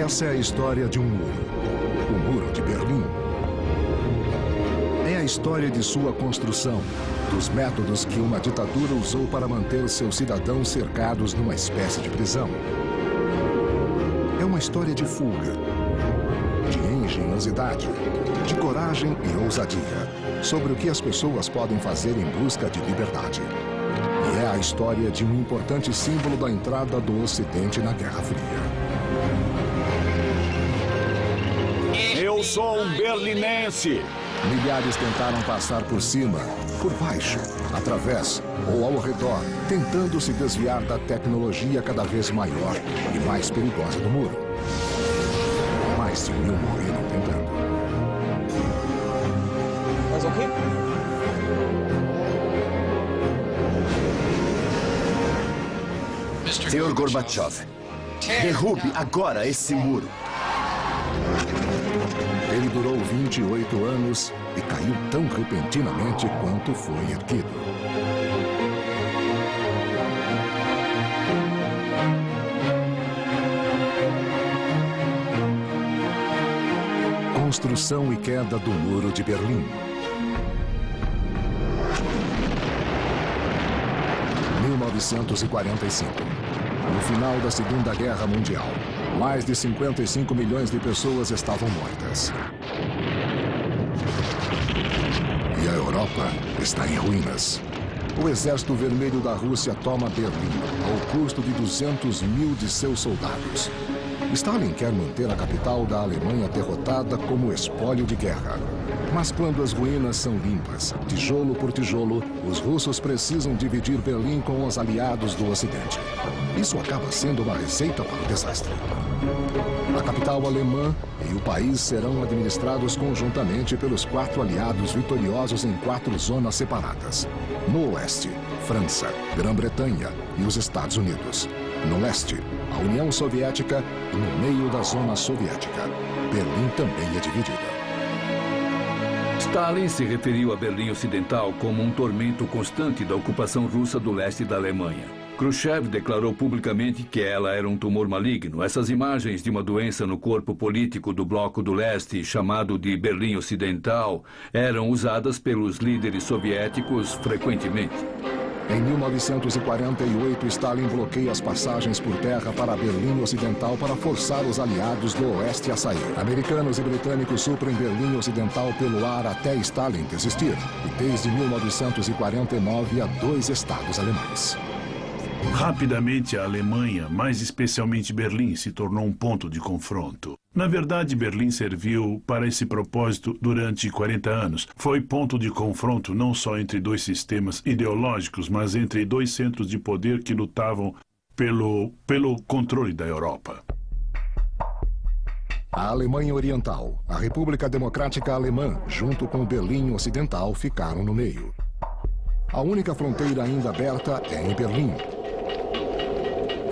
Essa é a história de um muro. O Muro de Berlim. É a história de sua construção, dos métodos que uma ditadura usou para manter seus cidadãos cercados numa espécie de prisão. É uma história de fuga, de engenhosidade, de coragem e ousadia, sobre o que as pessoas podem fazer em busca de liberdade. E é a história de um importante símbolo da entrada do Ocidente na Guerra Fria. Eu sou um berlinense. Milhares tentaram passar por cima, por baixo, através ou ao redor, tentando se desviar da tecnologia cada vez maior e mais perigosa do muro. Mais de 1000 morreram tentando. Mais um aqui? Senhor Gorbachev, derrube agora esse muro. Ele durou 28 anos e caiu tão repentinamente quanto foi erguido. Construção e queda do Muro de Berlim. 1945. No final da Segunda Guerra Mundial, mais de 55 milhões de pessoas estavam mortas. E a Europa está em ruínas. O Exército Vermelho da Rússia toma Berlim, ao custo de 200 mil de seus soldados. Stalin quer manter a capital da Alemanha derrotada como espólio de guerra. Mas quando as ruínas são limpas, tijolo por tijolo, os russos precisam dividir Berlim com os aliados do Ocidente. Isso acaba sendo uma receita para o desastre. A capital alemã e o país serão administrados conjuntamente pelos 4 aliados vitoriosos em 4 zonas separadas. No oeste, França, Grã-Bretanha e os Estados Unidos. No leste, a União Soviética e no meio da zona soviética. Berlim também é dividida. Stalin se referiu a Berlim Ocidental como um tormento constante da ocupação russa do leste da Alemanha. Khrushchev declarou publicamente que ela era um tumor maligno. Essas imagens de uma doença no corpo político do Bloco do Leste, chamado de Berlim Ocidental, eram usadas pelos líderes soviéticos frequentemente. Em 1948, Stalin bloqueia as passagens por terra para Berlim Ocidental para forçar os aliados do Oeste a sair. Americanos e britânicos suprem Berlim Ocidental pelo ar até Stalin desistir. E desde 1949 há 2 estados alemães. Rapidamente, a Alemanha, mais especialmente Berlim, se tornou um ponto de confronto. Na verdade, Berlim serviu para esse propósito durante 40 anos. Foi ponto de confronto não só entre 2 sistemas ideológicos, mas entre 2 centros de poder que lutavam pelo controle da Europa. A Alemanha Oriental, a República Democrática Alemã, junto com Berlim Ocidental, ficaram no meio. A única fronteira ainda aberta é em Berlim.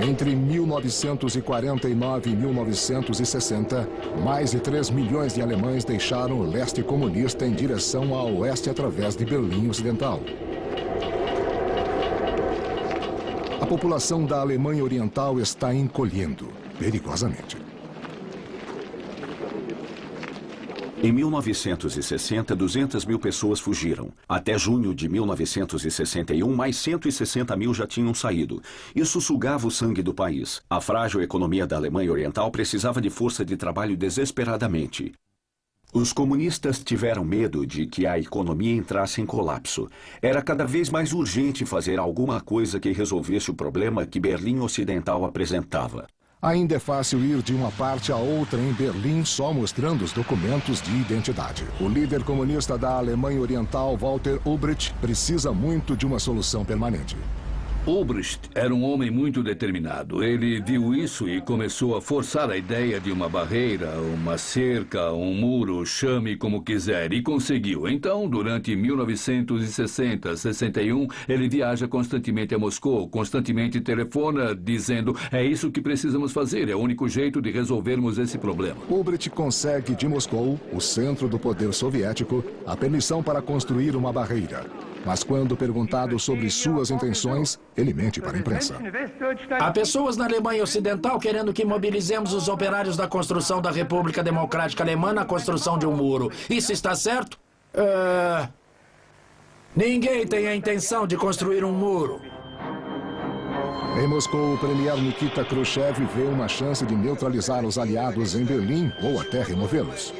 Entre 1949 e 1960, mais de 3 milhões de alemães deixaram o leste comunista em direção ao oeste através de Berlim Ocidental. A população da Alemanha Oriental está encolhendo, perigosamente. Em 1960, 200 mil pessoas fugiram. Até junho de 1961, mais 160 mil já tinham saído. Isso sugava o sangue do país. A frágil economia da Alemanha Oriental precisava de força de trabalho desesperadamente. Os comunistas tiveram medo de que a economia entrasse em colapso. Era cada vez mais urgente fazer alguma coisa que resolvesse o problema que Berlim Ocidental apresentava. Ainda é fácil ir de uma parte a outra em Berlim só mostrando os documentos de identidade. O líder comunista da Alemanha Oriental, Walter Ulbricht, precisa muito de uma solução permanente. Ulbricht era um homem muito determinado. Ele viu isso e começou a forçar a ideia de uma barreira, uma cerca, um muro, chame como quiser, e conseguiu. Então, durante 1960, 61, ele viaja constantemente a Moscou, constantemente telefona dizendo: é isso que precisamos fazer, é o único jeito de resolvermos esse problema. Ulbricht consegue de Moscou, o centro do poder soviético, a permissão para construir uma barreira. Mas quando perguntado sobre suas intenções, ele mente para a imprensa. Há pessoas na Alemanha Ocidental querendo que mobilizemos os operários da construção da República Democrática Alemã na construção de um muro. Isso está certo? Ninguém tem a intenção de construir um muro. Em Moscou, o premier Nikita Khrushchev vê uma chance de neutralizar os aliados em Berlim ou até removê-los.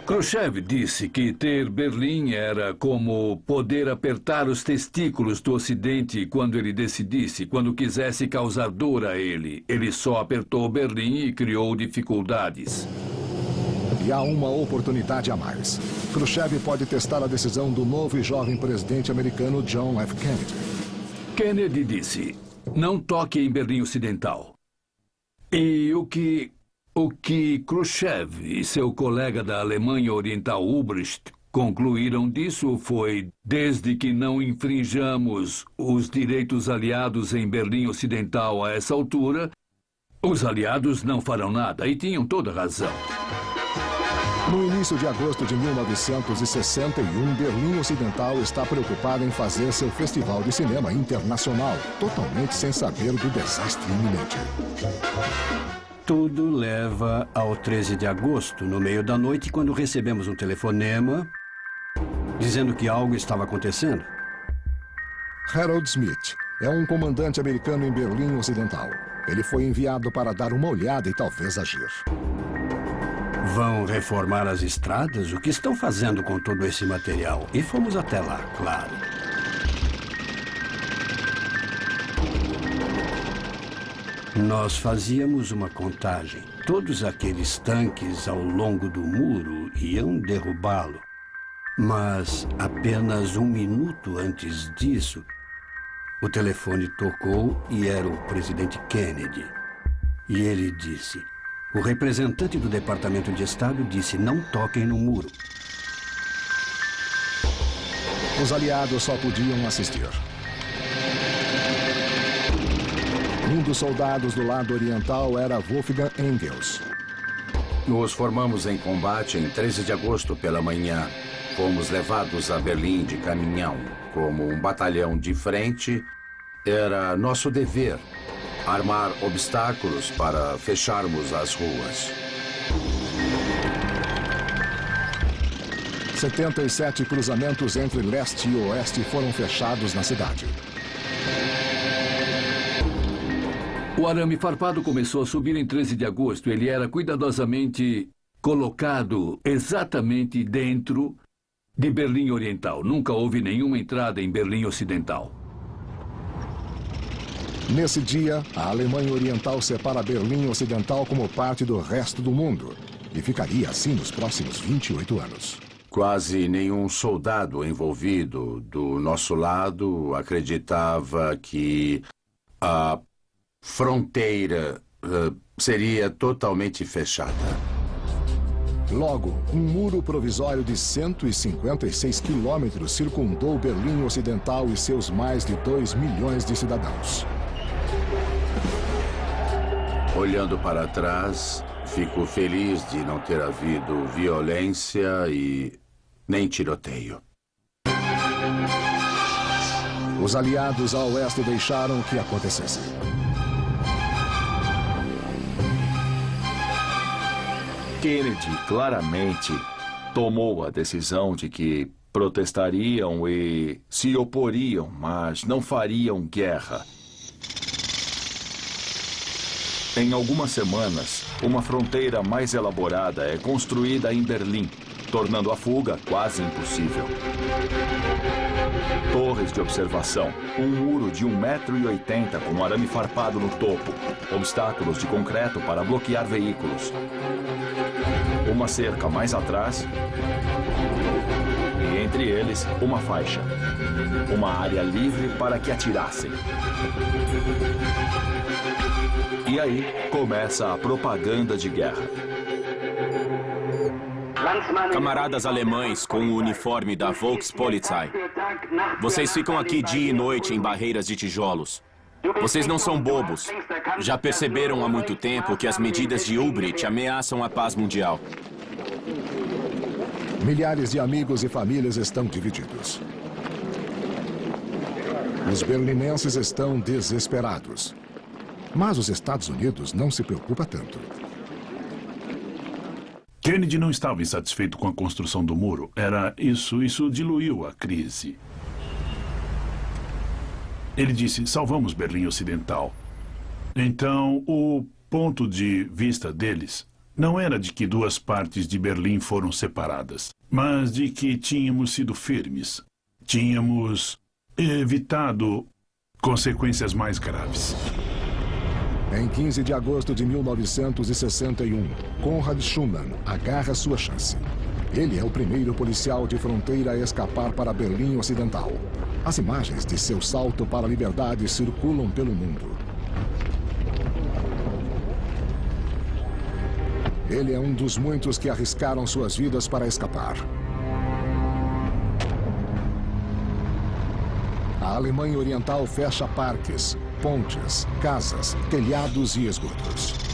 Khrushchev disse que ter Berlim era como poder apertar os testículos do Ocidente quando ele decidisse, quando quisesse causar dor a ele. Ele só apertou Berlim e criou dificuldades. E há uma oportunidade a mais. Khrushchev pode testar a decisão do novo e jovem presidente americano John F. Kennedy. Kennedy disse: não toque em Berlim Ocidental. E o que Khrushchev e seu colega da Alemanha Oriental Ulbricht concluíram disso foi: desde que não infringamos os direitos aliados em Berlim Ocidental a essa altura, os aliados não farão nada, e tinham toda razão. No início de agosto de 1961, Berlim Ocidental está preocupada em fazer seu festival de cinema internacional, totalmente sem saber do desastre iminente. Tudo leva ao 13 de agosto, no meio da noite, quando recebemos um telefonema dizendo que algo estava acontecendo. Harold Smith é um comandante americano em Berlim Ocidental. Ele foi enviado para dar uma olhada e talvez agir. Vão reformar as estradas? O que estão fazendo com todo esse material? E fomos até lá, claro. Nós fazíamos uma contagem. Todos aqueles tanques ao longo do muro iam derrubá-lo. Mas apenas um minuto antes disso, o telefone tocou e era o presidente Kennedy. E ele disse: o representante do Departamento de Estado disse: não toquem no muro. Os aliados só podiam assistir. Um dos soldados do lado oriental era Wolfgang Engels. Nos formamos em combate em 13 de agosto pela manhã. Fomos levados a Berlim de caminhão. Como um batalhão de frente, era nosso dever armar obstáculos para fecharmos as ruas. 77 cruzamentos entre leste e oeste foram fechados na cidade. O arame farpado começou a subir em 13 de agosto. Ele era cuidadosamente colocado exatamente dentro de Berlim Oriental. Nunca houve nenhuma entrada em Berlim Ocidental. Nesse dia, a Alemanha Oriental separa Berlim Ocidental como parte do resto do mundo. E ficaria assim nos próximos 28 anos. Quase nenhum soldado envolvido do nosso lado acreditava que a fronteira seria totalmente fechada. Logo, um muro provisório de 156 quilômetros circundou Berlim Ocidental e seus mais de 2 milhões de cidadãos. Olhando para trás, fico feliz de não ter havido violência e nem tiroteio. Os aliados a oeste deixaram que acontecesse. Kennedy claramente tomou a decisão de que protestariam e se oporiam, mas não fariam guerra. Em algumas semanas, uma fronteira mais elaborada é construída em Berlim, tornando a fuga quase impossível. Torres de observação, um muro de 1,80 m com arame farpado no topo, obstáculos de concreto para bloquear veículos. Uma cerca mais atrás e entre eles uma faixa. Uma área livre para que atirassem. E aí começa a propaganda de guerra. Camaradas alemães com o uniforme da Volkspolizei. Vocês ficam aqui dia e noite em barreiras de tijolos. Vocês não são bobos. Já perceberam há muito tempo que as medidas de Ulbricht ameaçam a paz mundial. Milhares de amigos e famílias estão divididos. Os berlinenses estão desesperados. Mas os Estados Unidos não se preocupa tanto. Kennedy não estava insatisfeito com a construção do muro. Isso diluiu a crise. Ele disse, salvamos Berlim Ocidental. Então, o ponto de vista deles não era de que duas partes de Berlim foram separadas, mas de que tínhamos sido firmes. Tínhamos evitado consequências mais graves. Em 15 de agosto de 1961, Konrad Schumann agarra sua chance. Ele é o primeiro policial de fronteira a escapar para Berlim Ocidental. As imagens de seu salto para a liberdade circulam pelo mundo. Ele é um dos muitos que arriscaram suas vidas para escapar. A Alemanha Oriental fecha parques, pontes, casas, telhados e esgotos.